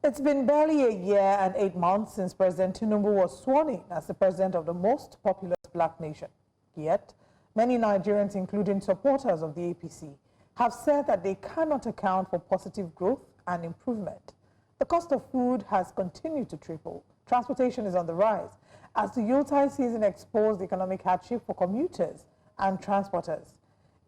It's been barely a year and 8 months since President Tinubu was sworn in as the president of the most populous black nation. Yet, many Nigerians, including supporters of the APC, have said that they cannot account for positive growth and improvement. The cost of food has continued to triple. Transportation is on the rise as the Yuletide season exposed economic hardship for commuters and transporters.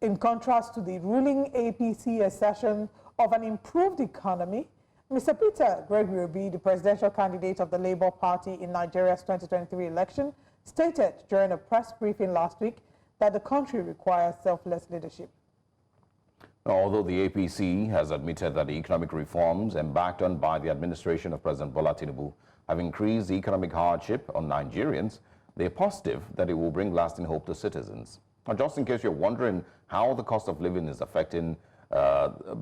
In contrast to the ruling APC assertion of an improved economy, Mr. Peter Gregory Obi, the presidential candidate of the Labour Party in Nigeria's 2023 election, stated during a press briefing last week that the country requires selfless leadership. Although the APC has admitted that the economic reforms embarked on by the administration of President Bola Tinubu have increased the economic hardship on Nigerians, they are positive that it will bring lasting hope to citizens. Now, just in case you're wondering how the cost of living is affecting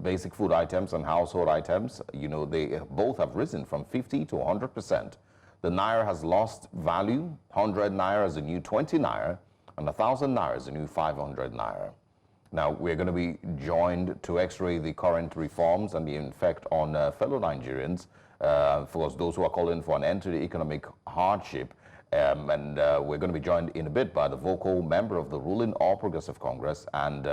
basic food items and household items, you know, they both have risen from 50 to 100%. The naira has lost value. 100 naira is a new 20 naira, and 1,000 naira is a new 500 naira. Now, we're going to be joined to x-ray the current reforms and the effect on fellow Nigerians, for those who are calling for an end to the economic hardship. We're going to be joined in a bit by the vocal member of the ruling All Progressive Congress and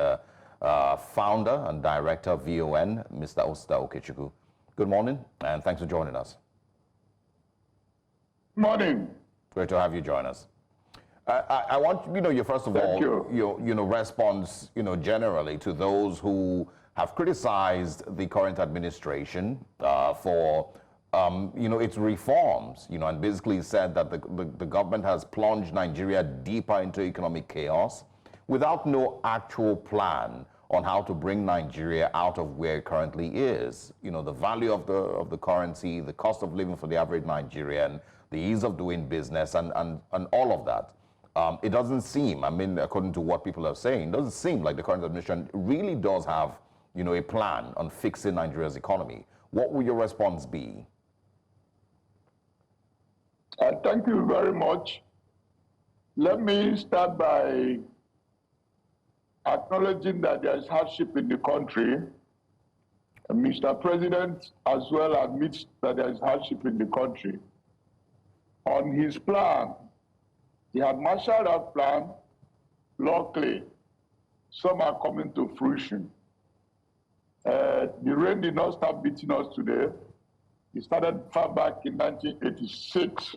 founder and director of VON, Mr. Osita Okechukwu. Good morning, and thanks for joining us. Morning. Great to have you join us. I want, your first of all, your response, generally to those who have criticized the current administration for, its reforms, and basically said that the government has plunged Nigeria deeper into economic chaos without no actual plan on how to bring Nigeria out of where it currently is. The value of the currency, the cost of living for the average Nigerian, the ease of doing business, and all of that. It doesn't seem, according to what people are saying, it doesn't seem like the current administration really does have, a plan on fixing Nigeria's economy. What will your response be? Thank you very much. Let me start by acknowledging that there is hardship in the country. Mr. President as well admits that there is hardship in the country. On his plan, he had marshaled out plan. Luckily, some are coming to fruition. The rain did not start beating us today. It started far back in 1986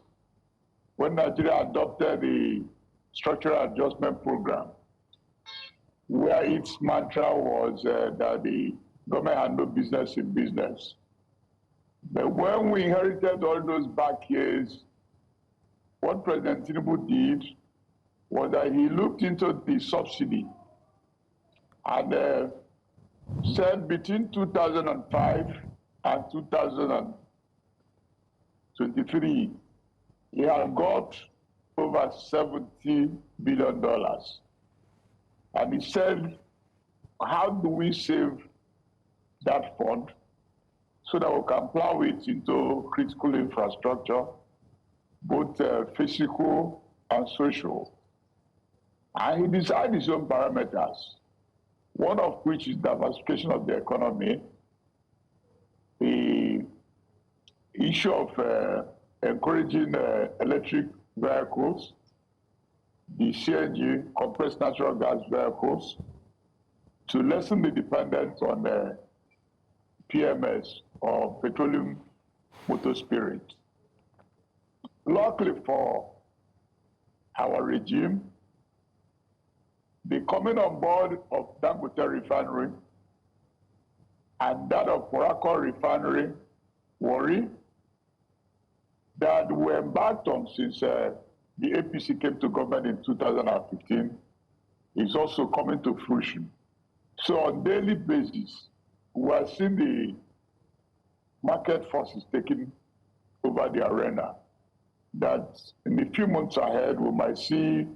when Nigeria adopted the Structural Adjustment Program, where its mantra was that the government had no business in business. But when we inherited all those back years, what President Tinubu did was that he looked into the subsidy and said between 2005 and 2023, he had got over $70 billion. And he said, how do we save that fund so that we can plow it into critical infrastructure, both physical and social? And he decided his own parameters, one of which is diversification of the economy, the issue of encouraging electric vehicles, the CNG, compressed natural gas vehicles, to lessen the dependence on PMS, or petroleum motor spirit. Luckily for our regime, the coming on board of Dangote Refinery and that of Morocco Refinery, Warri, that we embarked on since the APC came to government in 2015, is also coming to fruition. So on a daily basis, we are seeing the market forces taking over the arena. That in a few months ahead, we might see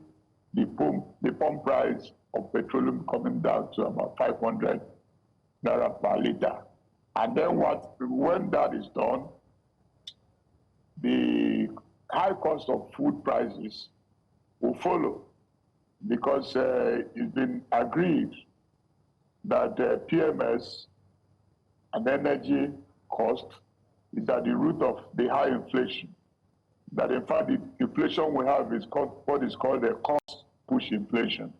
the pump price of petroleum coming down to about 500 naira per liter. And then when that is done, the high cost of food prices will follow, because it's been agreed that PMS and energy cost is at the root of the high inflation. That in fact, the inflation we have is called, what is called a cost push inflation.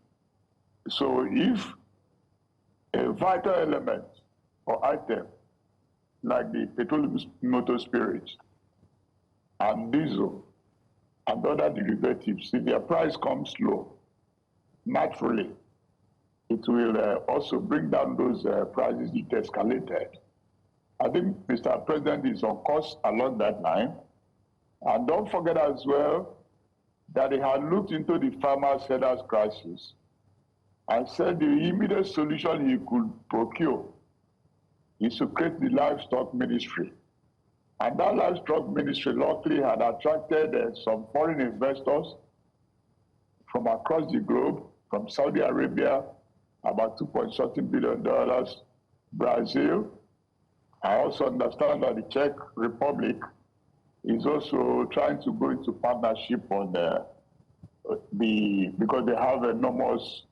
So if a vital element or item like the petroleum motor spirits and diesel and other derivatives, if their price comes low, naturally, it will also bring down those prices it escalated. I think Mr. President is on course along that line. And don't forget as well that he had looked into the farmers' sellers crisis and said the immediate solution he could procure is to create the livestock ministry. And that livestock ministry luckily had attracted some foreign investors from across the globe, from Saudi Arabia, about $2.something billion, Brazil. I also understand that the Czech Republic is also trying to go into partnership on because they have enormous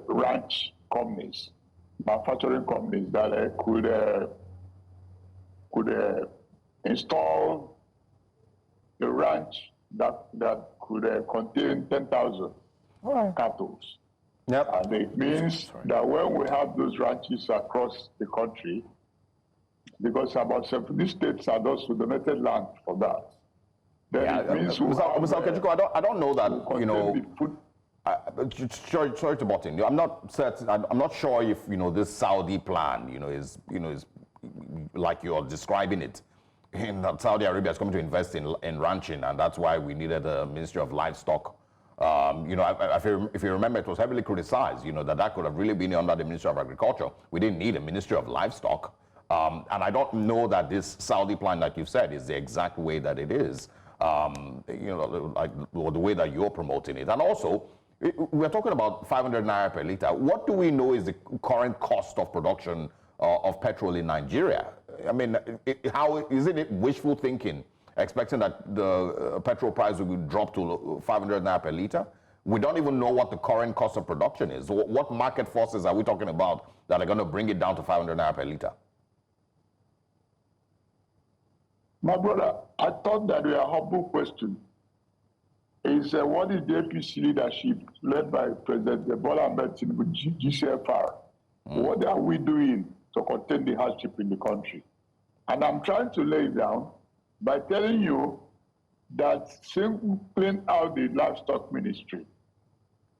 ranch companies, manufacturing companies that could install a ranch that could contain 10,000 cattle. Yep. And it means that when we have those ranches across the country, because about 70 states are those who donated land for that, then it means Mr. Okechukwu, I don't know that, you know, sorry to butt in. I'm not certain, I'm not sure if, you know, this Saudi plan, is like you're describing it, in that Saudi Arabia is coming to invest in ranching, and that's why we needed a Ministry of Livestock. If you remember, it was heavily criticized, that could have really been under the Ministry of Agriculture. We didn't need a Ministry of Livestock. And I don't know that this Saudi plan, like you've said, is the exact way that it is, like the way that you're promoting it. And also, we're talking about 500 naira per liter. What do we know is the current cost of production of petrol in Nigeria? I mean, how isn't it wishful thinking, expecting that the petrol price will drop to 500 naira per liter? We don't even know what the current cost of production is. What market forces are we talking about that are going to bring it down to 500 naira per liter? My brother, I thought that your humble question is what is the APC leadership led by President Bola Tinubu, GCFR? What are we doing to contain the hardship in the country? And I'm trying to lay it down by telling you that singling out the livestock ministry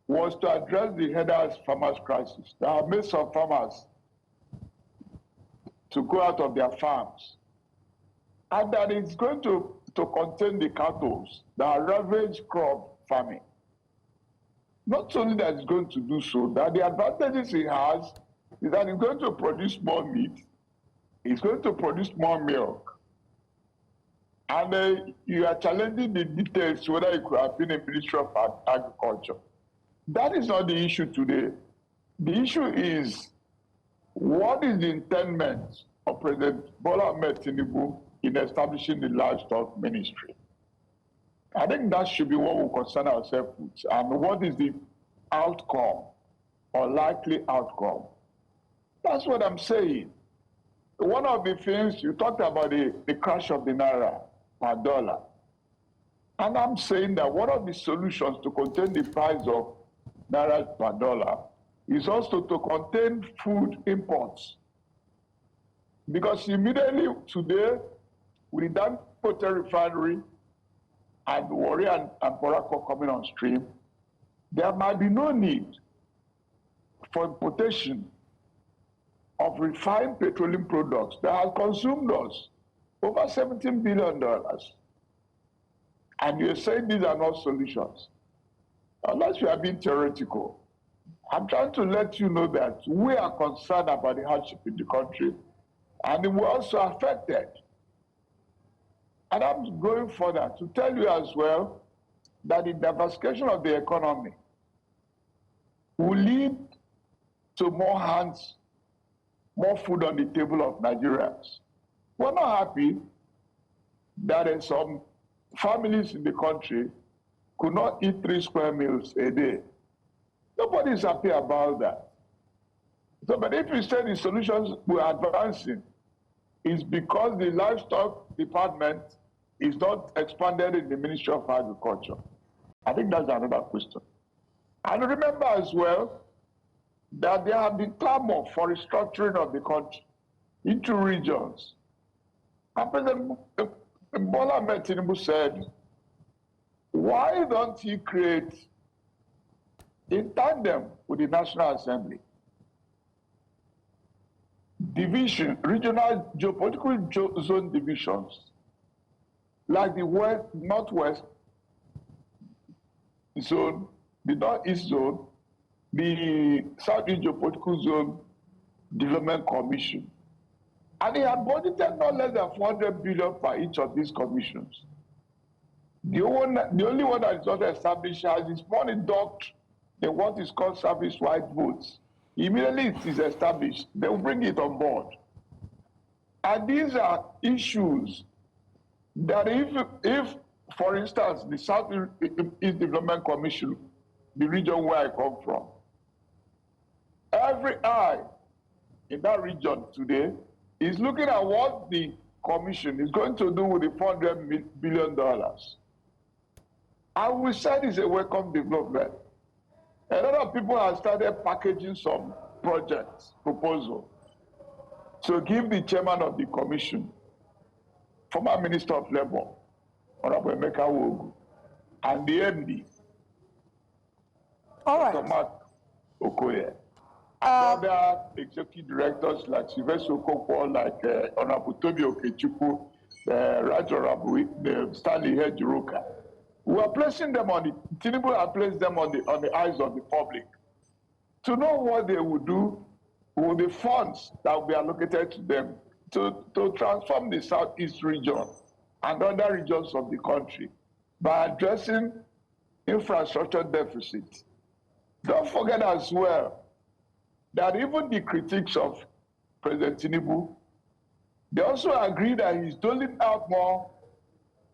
was to address the headers farmers crisis that have made some farmers to go out of their farms, and that it's going to contain the cattle that ravage crop farming. Not only that it's going to do so, that the advantages it has is that it's going to produce more meat, it's going to produce more milk, and you are challenging the details whether it could have been a Ministry of Agriculture. That is not the issue today. The issue is, what is the intent of President Bola Tinubu in establishing the livestock ministry? I think that should be what we concern ourselves with. And what is the outcome or likely outcome? That's what I'm saying. One of the things you talked about, the crash of the naira per dollar. And I'm saying that one of the solutions to contain the price of naira per dollar is also to contain food imports. Because immediately today, with the Dangote refinery and Warri and Porako coming on stream, there might be no need for importation of refined petroleum products that have consumed us over $17 billion. And you're saying these are not solutions. Unless you are being theoretical, I'm trying to let you know that we are concerned about the hardship in the country, and we're also affected. And I'm going further to tell you as well that the diversification of the economy will lead to more hands, more food on the table of Nigerians. We're not happy that some families in the country could not eat 3 square meals a day. Nobody's happy about that. So, but if you say the solutions we're advancing is because the livestock department is not expanded in the Ministry of Agriculture? I think that's another question. And remember as well that there have been clamor for restructuring of the country into regions. And President Bola Tinubu said, why don't he create, in tandem with the National Assembly, division, regional geopolitical zone divisions, like the West, Northwest zone, the Northeast zone, the Southeast Geopolitical Zone Development Commission. And he had budgeted not less than 400 billion for each of these commissions. The only one that is not established has its money docked in what is called service-wide votes. Immediately it is established, they will bring it on board. And these are issues that if for instance, the Southeast Development Commission, the region where I come from, every eye in that region today is looking at what the commission is going to do with the $400 billion. And we said it's a welcome development. A lot of people have started packaging some projects, proposals, to give the chairman of the commission, former Minister of Labor, Honorable Emeka Wogu, and the MD, Dr. Mark Okoye, and other executive directors like Sylvester Okechukwu, like Honorable Osita Okechukwu, Right Honorable Stanley Hejiroka. We are placing them on the, Tinubu has placed them on the eyes of the public to know what they will do with the funds that will be allocated to them to transform the Southeast region and other regions of the country by addressing infrastructure deficits. Don't forget as well that even the critics of President Tinubu, they also agree that he's doling out more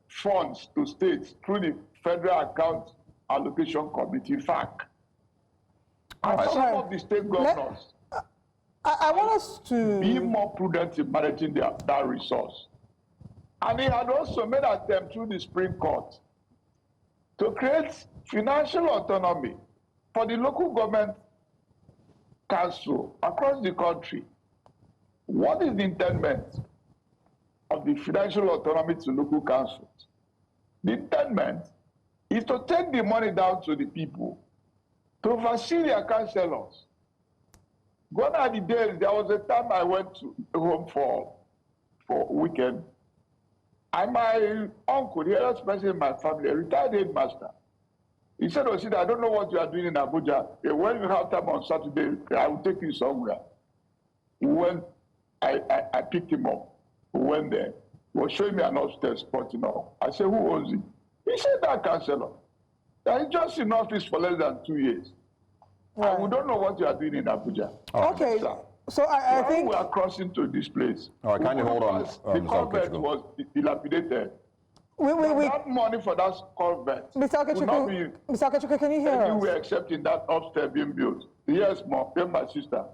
funds to states through the Federal Account Allocation Committee, FAC. And some of the state governors I want us to be more prudent in managing that resource. And he had also made an attempt through the Supreme Court to create financial autonomy for the local government council across the country. What is the intent of the financial autonomy to local councils? The intent is to take the money down to the people, to oversee their councillors. Gone are the days, there was a time I went to home for a weekend, and my uncle, the eldest person in my family, a retired headmaster, he said, Osita, I don't know what you are doing in Abuja. When you have time on Saturday, I will take you somewhere. When I picked him up, we went there. He was showing me an upstairs spot, you know. I said, who owns it? He said, that councillor. That is just in office for less than 2 years. Right. And we don't know what you are doing in Abuja. Okay, so I think we are crossing to this place. All right, kindly hold on. The Corvette was dilapidated. That money for that Corvette. Mr. Okechukwu, can you hear us? We are accepting that upstairs being built. Yes, Mom, my sister.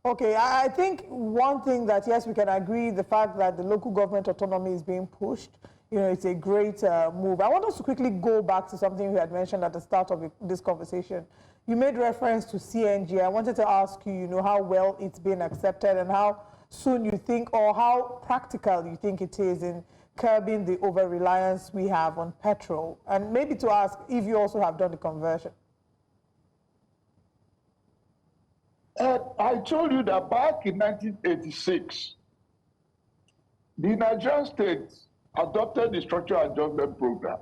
Okay, I think one thing that, yes, we can agree, the fact that the local government autonomy is being pushed, you know, it's a great move. I want us to quickly go back to something you had mentioned at the start of this conversation. You made reference to CNG. I wanted to ask you, you know, how well it's been accepted and how soon you think, or how practical you think it is in curbing the over-reliance we have on petrol, and maybe to ask if you also have done the conversion. I told you that back in 1986, the Nigerian state adopted the structural adjustment program.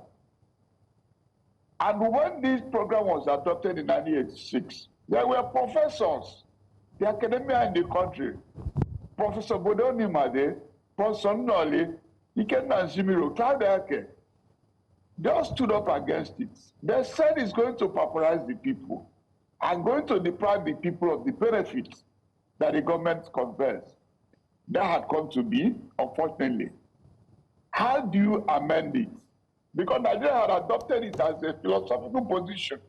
And when this program was adopted in 1986, there were professors, the academia in the country, Professor Bodoni Made, Professor Noli, Ikenna Nzimiro, Claude, they all stood up against it. They said it's going to pauperize the people and going to deprive the people of the benefits that the government confers. That had come to be, unfortunately. How do you amend it? Because Nigeria had adopted it as a philosophical position.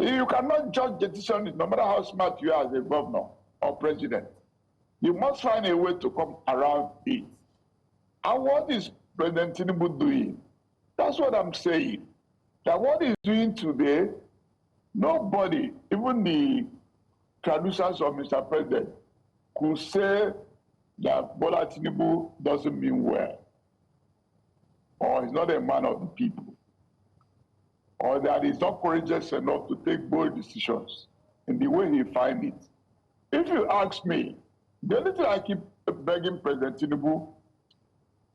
You cannot judge decisions no matter how smart you are as a governor or president. You must find a way to come around it. And what is President Tinubu doing? That's what I'm saying. That what he's doing today, nobody, even the traducers of Mr. President, could say that Bola Tinubu doesn't mean well, or he's not a man of the people, or that he's not courageous enough to take bold decisions in the way he finds it. If you ask me, the only thing I keep begging President Tinubu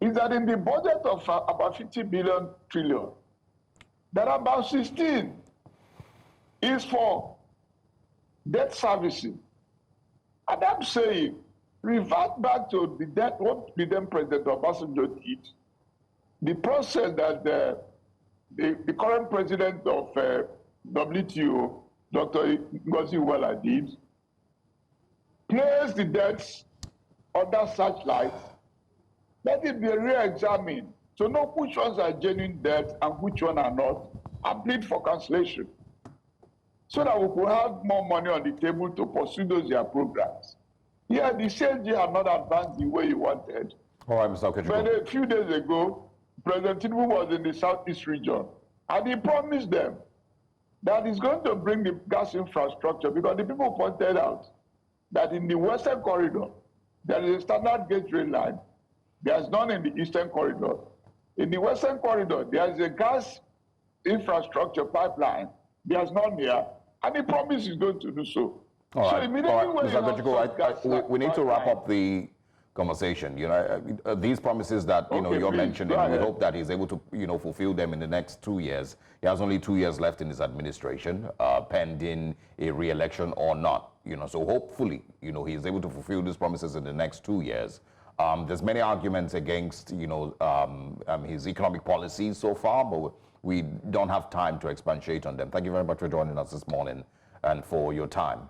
is that in the budget of about 50 billion trillion, that about 16 is for debt servicing. And I'm saying, revert back to the debt, what the then President Obasanjo did, the process that the current president of WTO, Dr. Ngozi Iweala, did, place the debts under searchlight, let it be re-examined to know which ones are genuine debts and which ones are not, and plead for cancellation, so that we could have more money on the table to pursue those their programs. Yeah, the CNG have not advanced the way he wanted. All right, Mr. Okechukwu. But a few days ago, President Tinubu was in the southeast region, and he promised them that he's going to bring the gas infrastructure, because the people pointed out that in the western corridor, there is a standard gauge rail line. There's none in the eastern corridor. In the western corridor, there is a gas infrastructure pipeline. There's none here, and he promised he's going to do so. All right. So immediately when Mr. Okechukwu, we need to wrap up the conversation. You know, these promises that you're mentioning, we hope that he's able to fulfill them in the next 2 years. He has only 2 years left in his administration, pending a re-election or not. So hopefully he's able to fulfill these promises in the next 2 years. There's many arguments against his economic policies so far, but we don't have time to expatiate on them. Thank you very much for joining us this morning and for your time.